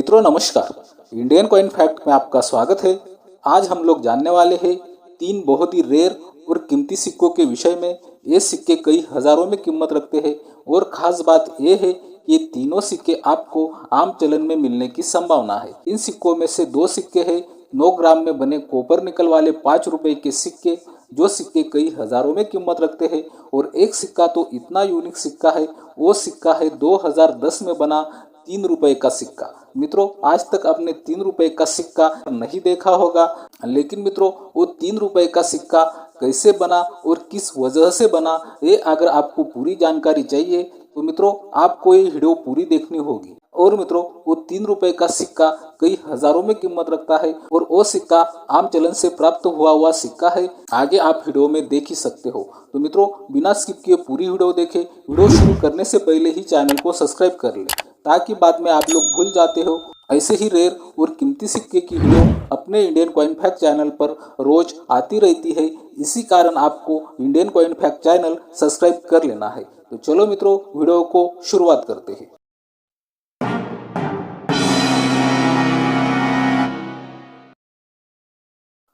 मित्रों नमस्कार, Indian coin fact में आपका स्वागत है। आज हम लोग जानने वाले हैं तीन बहुत ही रेयर और कीमती सिक्कों के विषय में। ये सिक्के कई हजारों में कीमत रखते हैं और ख़ास बात यह है कि ये तीनों सिक्के आपको आम चलन में मिलने की संभावना है। इन सिक्कों में से दो सिक्के हैं 9 ग्राम में बने कॉपर निकल वाले 5 रुपए के सिक्के, जो सिक्के कई हजारों में कीमत रखते हैं। और एक सिक्का तो इतना यूनिक सिक्का है, वो सिक्का है 2010 में बना 3 रुपए का सिक्का। मित्रों आज तक आपने 3 रुपए का सिक्का नहीं देखा होगा, लेकिन मित्रों वो 3 रुपए का सिक्का कैसे बना और किस वजह से बना, ये अगर आपको पूरी जानकारी चाहिए तो मित्रों आपको ये वीडियो पूरी देखनी होगी। और मित्रों वो 3 रुपए का सिक्का कई हजारों में कीमत रखता है और वो सिक्का आम चलन से प्राप्त हुआ सिक्का है। आगे आप वीडियो में देख ही सकते हो। तो मित्रों बिना स्किप किए पूरी वीडियो देखें। वीडियो शुरू करने से पहले ही चैनल को सब्सक्राइब कर लें ताकि बाद में आप लोग भूल जाते हो। ऐसे ही रेयर और कीमती सिक्के की वीडियो अपने इंडियन कॉइन फैक्ट चैनल पर रोज आती रहती है। इसी कारण आपको Indian coin fact channel subscribe कर लेना है। तो चलो मित्रों वीडियो को शुरुआत करते हैं।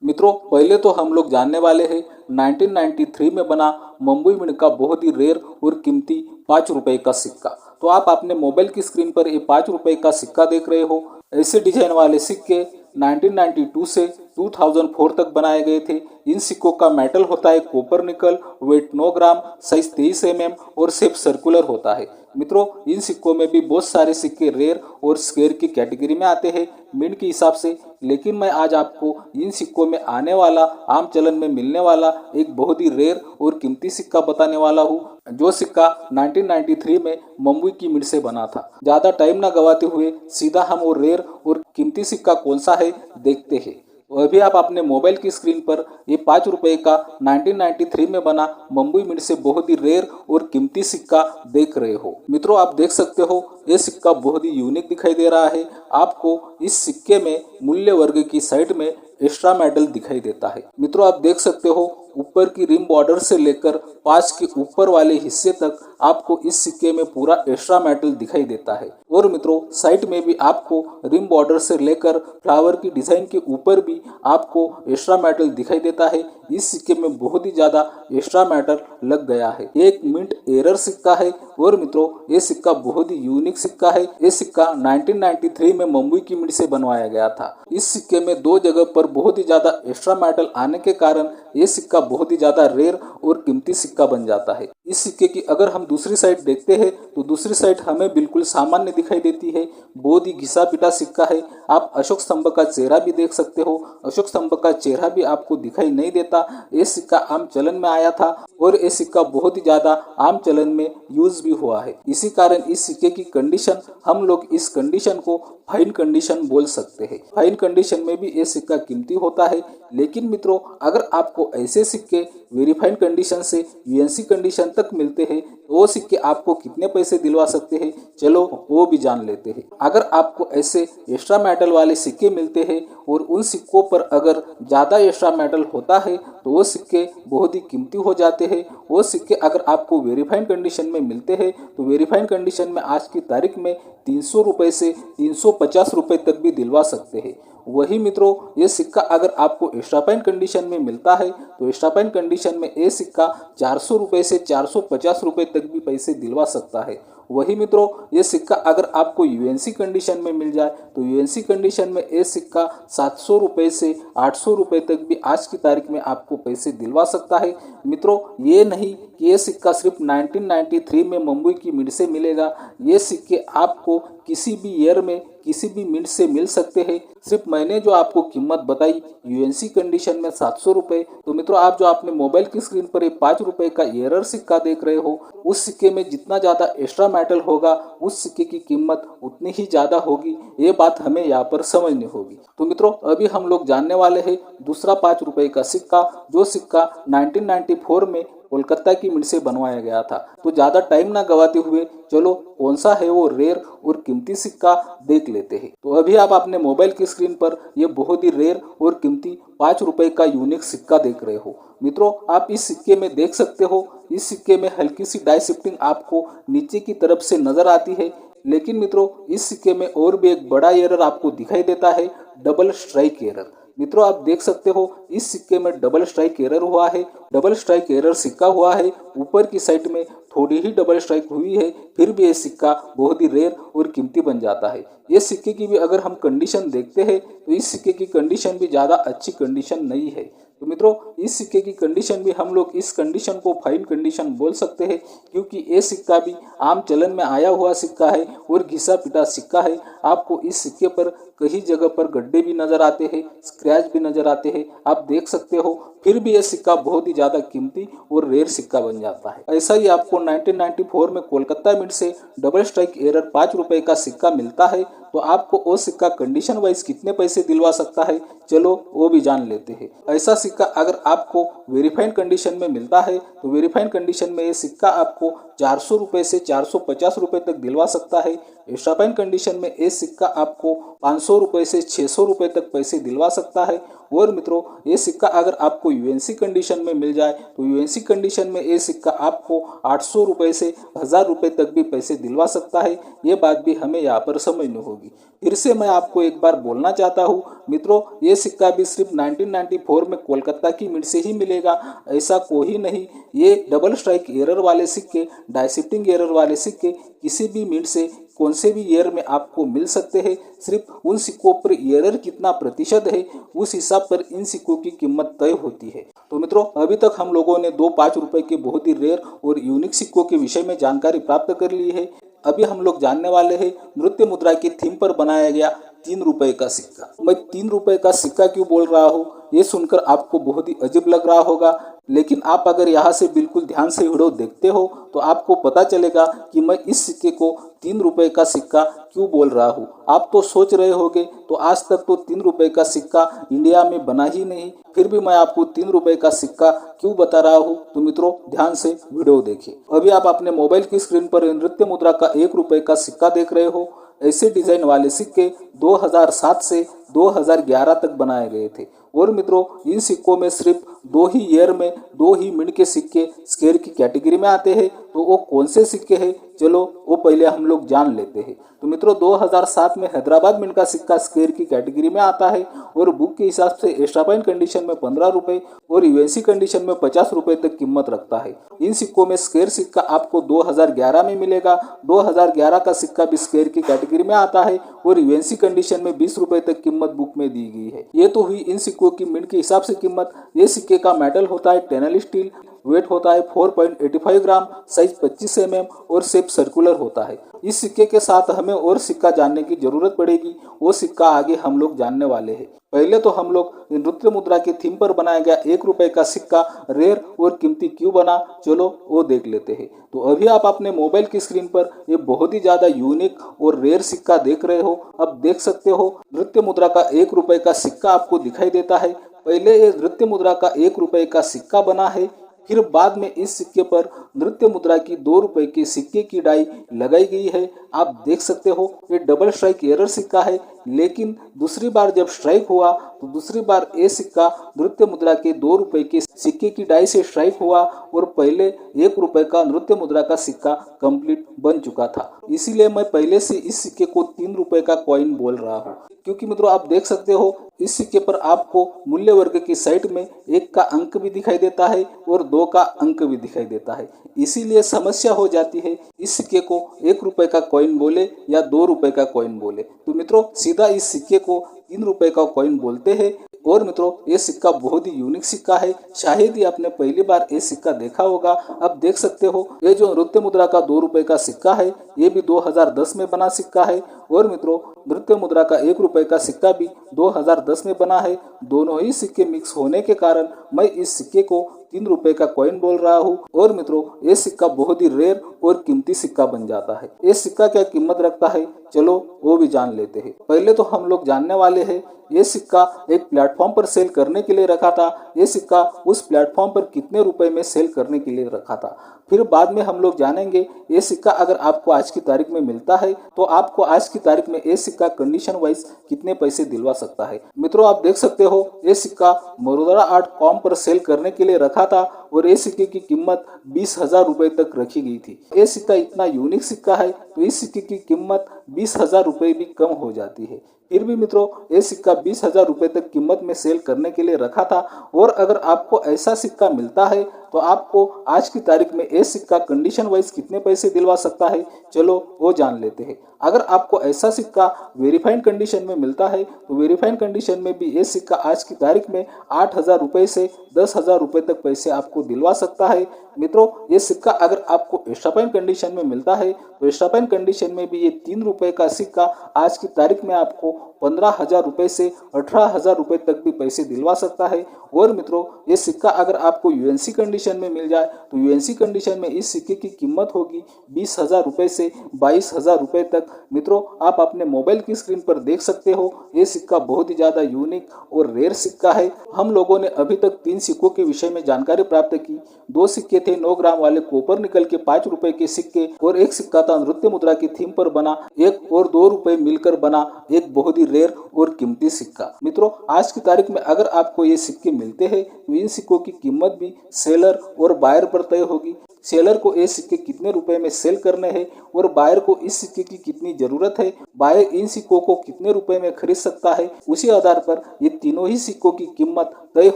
मित्रों पहले तो हम लोग जानने वाले हैं 1993 में बना मुंबई मिंट का बहुत ही रेयर और कीमती 5 रुपए का सिक्का। तो आप अपने मोबाइल की स्क्रीन पर ये 5 रुपए का सिक्का देख रहे हो। ऐसे डिजाइन वाले सिक्के 1992 से 2004 तक बनाए गए थे। इन सिक्कों का मेटल होता है कॉपर निकल, वेट 9 ग्राम, साइज 23 mm और शेप सर्कुलर होता है। मित्रों इन सिक्कों में भी बहुत सारे सिक्के रेयर और स्केयर की कैटेगरी में आते हैं मिंट के हिसाब से, लेकिन मैं आज आपको इन सिक्कों में आने वाला आम चलन में मिलने वाला एक बहुत ही रेयर और कीमती सिक्का बताने वाला हूँ, जो सिक्का 1993 में मुंबई की मिंट से बना था। ज्यादा टाइम ना गवाते हुए सीधा हम वो रेयर और कीमती सिक्का कौन सा है देखते हैं। तो अभी आप अपने मोबाइल की स्क्रीन पर ये 5 रुपए का 1993 में बना मुंबई मिंट से बहुत ही रेयर और कीमती सिक्का देख रहे हो। मित्रों आप देख सकते हो ये सिक्का बहुत ही यूनिक दिखाई दे रहा है। आपको इस सिक्के में मूल्य वर्ग की साइड में एक्स्ट्रा मेटल दिखाई देता है। मित्रों आप देख सकते हो ऊपर की रिम बॉर्डर से लेकर 5 के ऊपर वाले हिस्से तक आपको इस सिक्के में पूरा एक्स्ट्रा मेटल दिखाई देता है। और मित्रों साइड में भी आपको रिम बॉर्डर से लेकर फ्लावर की डिजाइन के ऊपर भी आपको एक्स्ट्रा मेटल दिखाई देता है। इस सिक्के में बहुत ही ज्यादा एक्स्ट्रा मेटल लग गया है। एक मिंट एरर सिक्का है और मित्रों ये सिक्का बहुत ही यूनिक सिक्का है। ये सिक्का 1993 में मुंबई की मिंट से बनवाया गया था। इस सिक्के में 2 जगह पर बहुत ही ज्यादा एक्स्ट्रा मेटल आने के कारण ये सिक्का बहुत ही ज्यादा रेयर और कीमती सिक्का बन जाता है। इस सिक्के की अगर हम दूसरी साइड देखते हैं तो दूसरी साइड हमें बिल्कुल सामान्य दिखाई देती है। बहुत ही घिसा पिटा सिक्का है। आप अशोक स्तंभ का चेहरा भी देख सकते हो। अशोक स्तंभ का चेहरा भी आपको दिखाई नहीं देता। ये सिक्का आम चलन में आया था और ये सिक्का बहुत ही ज्यादा आम चलन में यूज भी हुआ है। इसी कारण इस सिक्के की कंडीशन, हम लोग इस कंडीशन को फाइन कंडीशन बोल सकते हैं। फाइन कंडीशन में भी ये सिक्का कीमती होता है। लेकिन मित्रों अगर आपको ऐसे सिक्के वेरीफाइड कंडीशन से यूएनसी कंडीशन तक मिलते हैं तो वो सिक्के आपको कितने पैसे दिलवा सकते हैं, चलो वो भी जान लेते हैं। अगर आपको ऐसे एक्स्ट्रा मेटल वाले सिक्के मिलते हैं और उन सिक्कों पर अगर ज़्यादा एक्स्ट्रा मेटल होता है तो वो सिक्के बहुत ही कीमती हो जाते हैं। वो सिक्के अगर आपको वेरीफाइड कंडीशन में मिलते हैं तो वेरीफाइड कंडीशन में आज की तारीख में 300 रुपये से 350 रुपये तक भी दिलवा सकते हैं। वही मित्रों ये सिक्का अगर आपको एक्स्ट्रा फाइन कंडीशन में मिलता है तो एक्स्ट्रा फाइन कंडीशन में ये सिक्का 400 रुपये से 450 रुपये तक भी पैसे दिलवा सकता है। वही मित्रों ये सिक्का अगर आपको यूएनसी कंडीशन में मिल जाए तो यूएनसी कंडीशन में ये सिक्का 700 रुपये से 800 रुपये तक भी आज की तारीख में आपको पैसे दिलवा सकता है। मित्रों ये नहीं कि ये सिक्का सिर्फ 1993 में मुंबई की मिंट से मिलेगा। ये सिक्के आपको किसी भी ईयर में किसी भी मिंट से मिल सकते हैं। सिर्फ मैंने जो आपको कीमत बताई यूएनसी कंडीशन में 700 रुपये, तो मित्रों आप जो आपने मोबाइल की स्क्रीन पर ये 5 रुपए का एरर सिक्का देख रहे हो, उस सिक्के में जितना ज़्यादा एक्स्ट्रा मेटल होगा उस सिक्के की कीमत उतनी ही ज़्यादा होगी। ये बात हमें यहाँ पर समझनी होगी। तो मित्रों अभी हम लोग जानने वाले हैं दूसरा 5 रुपए का सिक्का, जो सिक्का 1994 में कोलकाता की मिंट से बनवाया गया था। तो ज़्यादा टाइम ना गवाते हुए चलो कौन सा है वो रेयर और कीमती सिक्का देख लेते हैं। तो अभी आप अपने मोबाइल की स्क्रीन पर ये बहुत ही रेयर और कीमती 5 रुपए का यूनिक सिक्का देख रहे हो। मित्रों आप इस सिक्के में देख सकते हो, इस सिक्के में हल्की सी डाई शिफ्टिंग आपको नीचे की तरफ से नजर आती है। लेकिन मित्रों इस सिक्के में और भी एक बड़ा एरर आपको दिखाई देता है, डबल स्ट्राइक एरर। मित्रों आप देख सकते हो इस सिक्के में डबल स्ट्राइक एरर हुआ है। डबल स्ट्राइक एरर सिक्का हुआ है, ऊपर की साइड में थोड़ी ही डबल स्ट्राइक हुई है, फिर भी ये सिक्का बहुत ही रेयर और कीमती बन जाता है। ये सिक्के की भी अगर हम कंडीशन देखते हैं तो इस सिक्के की कंडीशन भी ज़्यादा अच्छी कंडीशन नहीं है। तो मित्रों इस सिक्के की कंडीशन भी हम लोग इस कंडीशन को फाइन कंडीशन बोल सकते हैं, क्योंकि ये सिक्का भी आम चलन में आया हुआ सिक्का है और घिसा पिटा सिक्का है। आपको इस सिक्के पर कई जगह पर गड्ढे भी नजर आते हैं, स्क्रैच भी नजर आते हैं, आप देख सकते हो, फिर भी यह सिक्का बहुत ही ज़्यादा कीमती और रेयर सिक्का बन जाता है। ऐसा ही आपको 1994 में कोलकाता मिंट से डबल स्ट्राइक एरर 5 रुपए का सिक्का मिलता है। तो आपको वो सिक्का कंडीशन वाइज कितने पैसे दिलवा सकता है, चलो वो भी जान लेते हैं। ऐसा सिक्का अगर आपको वेरीफाइड कंडीशन में मिलता है तो वेरीफाइड कंडीशन में ये सिक्का आपको 400 रुपये से 450 रुपये तक दिलवा सकता है। एक्स्ट्रा फाइन कंडीशन में ये सिक्का आपको 500 रुपये से 600 रुपये तक पैसे दिलवा सकता है। और मित्रों ये सिक्का अगर आपको यूएनसी कंडीशन में मिल जाए तो यूएनसी कंडीशन में ये सिक्का आपको 800 रुपये से 1000 रुपये तक भी पैसे दिलवा सकता है। ये बात भी हमें यहाँ पर समझनी होगी। फिर से मैं आपको एक बार बोलना चाहता हूँ मित्रों, ये सिक्का भी सिर्फ 1994 में कोलकाता की मिंट से ही मिलेगा, ऐसा कोई नहीं। ये डबल स्ट्राइक एरर वाले सिक्के, डाइशिफ्टिंग एरर वाले सिक्के किसी भी मिंट से कौन से भी ईयर में आपको मिल सकते हैं। सिर्फ उन सिक्कों पर एरर कितना प्रतिशत है उस हिसाब पर इन सिक्कों की कीमत तय होती है। तो मित्रों अभी तक हम लोगों ने 2 5 रुपए के बहुत ही रेयर और यूनिक सिक्कों के विषय में जानकारी प्राप्त कर ली है। अभी हम लोग जानने वाले हैं नृत्य मुद्रा की थीम पर बनाया गया 3 रुपए का सिक्का। मैं 3 रुपए का सिक्का क्यों बोल रहा हूँ, ये सुनकर आपको बहुत ही अजीब लग रहा होगा, लेकिन आप अगर यहाँ से बिल्कुल ध्यान से वीडियो देखते हो तो आपको पता चलेगा कि मैं इस सिक्के को 3 रुपए का सिक्का क्यों बोल रहा हूँ। आप तो सोच रहे होंगे तो आज तक तो 3 रुपए का सिक्का इंडिया में बना ही नहीं, फिर भी मैं आपको 3 रुपए का सिक्का क्यों बता रहा हूँ। तो मित्रों ध्यान से वीडियो देखिए। अभी आप अपने मोबाइल की स्क्रीन पर नृत्य मुद्रा का 1 रुपए का सिक्का देख रहे हो। ऐसे डिजाइन वाले सिक्के 2007 से 2011 तक बनाए गए थे। और मित्रों इन सिक्कों में सिर्फ 2 ही ईयर में 2 ही मिंट के सिक्के स्क्वायर की कैटेगरी में आते हैं। तो वो कौन से सिक्के हैं, चलो वो पहले हम लोग जान लेते हैं। तो मित्रों 2007 में हैदराबाद मिंट का सिक्का स्क्वायर की कैटेगरी में आता है और बुक के हिसाब से एक्स्ट्रा फाइन कंडीशन में 15 रुपये और यूएनसी कंडीशन में 50 रुपये तक कीमत रखता है। इन सिक्कों में स्क्वायर सिक्का आपको 2011 में मिलेगा। 2011 का सिक्का भी स्क्वायर की कैटेगरी में आता है और यूएनसी कंडीशन में 20 रुपये तक कीमत बुक में दी गई है। ये तो हुई इन सिक्कों की मिंट के हिसाब से कीमत। ये सिक्के का मेटल होता है टेनल स्टील, वेट होता है 4.85 ग्राम, साइज 25 mm और शेप सर्कुलर होता है। इस सिक्के के साथ हमें और सिक्का जानने की जरूरत पड़ेगी, वो सिक्का आगे हम लोग जानने वाले हैं। पहले तो हम लोग नृत्य मुद्रा की थीम पर बनाया गया 1 रुपए का सिक्का रेयर और कीमती क्यों बना, चलो वो देख लेते हैं। तो अभी आप अपने मोबाइल की स्क्रीन पर ये बहुत ही ज्यादा यूनिक और रेयर सिक्का देख रहे हो। अब देख सकते हो नृत्य मुद्रा का 1 रुपए का सिक्का आपको दिखाई देता है। पहले ये नृत्य मुद्रा का 1 रुपए का सिक्का बना है, फिर बाद में इस सिक्के पर नृत्य मुद्रा की 2 रुपए के सिक्के की डाई लगाई गई है। आप देख सकते हो ये डबल स्ट्राइक एरर सिक्का है, लेकिन दूसरी बार जब स्ट्राइक हुआ तो दूसरी बार ये सिक्का नृत्य मुद्रा के 2 रुपए के सिक्के की डाई से स्ट्राइक हुआ और पहले 1 रुपए का नृत्य मुद्रा का सिक्का कंप्लीट बन चुका था। इसीलिए मैं पहले से इस सिक्के को 3 रुपए का कॉइन बोल रहा हूँ, क्योंकि मित्रों आप देख सकते हो इस सिक्के पर आपको मूल्य वर्ग की साइड में 1 का अंक भी दिखाई देता है और 2 का अंक भी दिखाई देता है। इसीलिए समस्या हो जाती है इस सिक्के को 1 रुपए का कॉइन बोले या 2 रुपए का कॉइन बोले। तो मित्रों सीधा इस सिक्के को 3 रुपए का कॉइन बोलते हैं। और मित्रों ये सिक्का बहुत ही यूनिक सिक्का है, शायद ही आपने पहली बार ये सिक्का देखा होगा। अब देख सकते हो ये जो नृत्य मुद्रा का 2 रुपए का सिक्का है ये भी 2010 में बना सिक्का है और मित्रों नृत्य मुद्रा का 1 रुपए का सिक्का भी 2010 में बना है। दोनों ही सिक्के मिक्स होने के कारण मैं इस सिक्के को 3 रुपए का कॉइन बोल रहा हूँ। और मित्रों ये सिक्का बहुत ही रेयर और कीमती सिक्का बन जाता है। ये सिक्का क्या कीमत रखता है, चलो वो भी जान लेते हैं। पहले तो हम लोग जानने वाले हैं ये सिक्का एक प्लेटफॉर्म प्लेटफॉर्म पर सेल करने के लिए रखा था, ये सिक्का उस प्लेटफॉर्म पर कितने रुपए में सेल करने के लिए रखा था। फिर बाद में हम लोग जानेंगे ये सिक्का अगर आपको आज की तारीख में मिलता है तो आपको आज की तारीख में ये सिक्का कंडीशन वाइज कितने पैसे दिलवा सकता है। मित्रों, आप देख सकते हो ये सिक्का Murudara.com पर सेल करने के लिए रखा था और ये सिक्के की कीमत 20,000 रुपए तक रखी गई थी। ये सिक्का इतना यूनिक सिक्का है तो इस सिक्के की कीमत 20,000 रुपए भी कम हो जाती है। फिर भी मित्रों, ये सिक्का 20,000 रुपए तक कीमत में सेल करने के लिए रखा था और अगर आपको ऐसा सिक्का मिलता है तो आपको आज की तारीख में ये सिक्का कंडीशन वाइज कितने पैसे दिलवा सकता है, चलो वो जान लेते हैं। अगर आपको ऐसा सिक्का वेरीफाइड कंडीशन में मिलता है तो वेरीफाइड कंडीशन में भी ये सिक्का आज की तारीख में 8,000 रुपए से 10,000 रुपए तक पैसे आपको दिलवा सकता है। मित्रों, ये सिक्का अगर आपको एक्स्ट्रा फाइन कंडीशन में मिलता है तो एक्स्ट्रा फाइन कंडीशन में भी ये 3 रुपए का सिक्का आज की तारीख में आपको 15,000 रुपए से 18,000 रुपए तक भी पैसे दिलवा सकता है। और मित्रों, ये सिक्का अगर आपको यूएनसी कंडीशन में मिल जाए तो यूएनसी कंडीशन में इस सिक्के की कीमत होगी 20,000 रुपए से 22,000 रुपए तक। मित्रों, आप अपने मोबाइल की स्क्रीन पर देख सकते हो ये सिक्का बहुत ही ज़्यादा यूनिक और रेयर सिक्का है। हम लोगों ने अभी तक 3 सिक्कों के विषय में जानकारी प्राप्त की। 2 सिक्के थे 9 ग्राम वाले कॉपर निकल के 5 रुपए के सिक्के और एक सिक्का था नृत्य मुद्रा की थीम पर बना, 1 और 2 रुपए मिलकर बना एक बहुत ही रेयर और कीमती सिक्का। मित्रों, आज की तारीख में अगर आपको ये सिक्के मिलते हैं तो इन सिक्कों की कीमत भी सेलर और बायर पर तय होगी। सेलर को ये सिक्के कितने रुपए में सेल करने हैं और बायर को इस सिक्के की कितनी जरूरत है, बायर इन सिक्कों को कितने रुपए में खरीद सकता है, उसी आधार पर ये तीनों ही सिक्कों की कीमत तय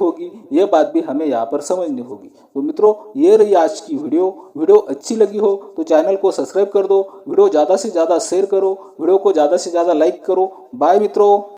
होगी। ये बात भी हमें यहाँ पर समझनी होगी। तो मित्रों, ये रही आज की वीडियो अच्छी लगी हो तो चैनल को सब्सक्राइब कर दो, वीडियो ज़्यादा से ज़्यादा शेयर करो, वीडियो को ज़्यादा से ज़्यादा लाइक करो। बाय मित्रों।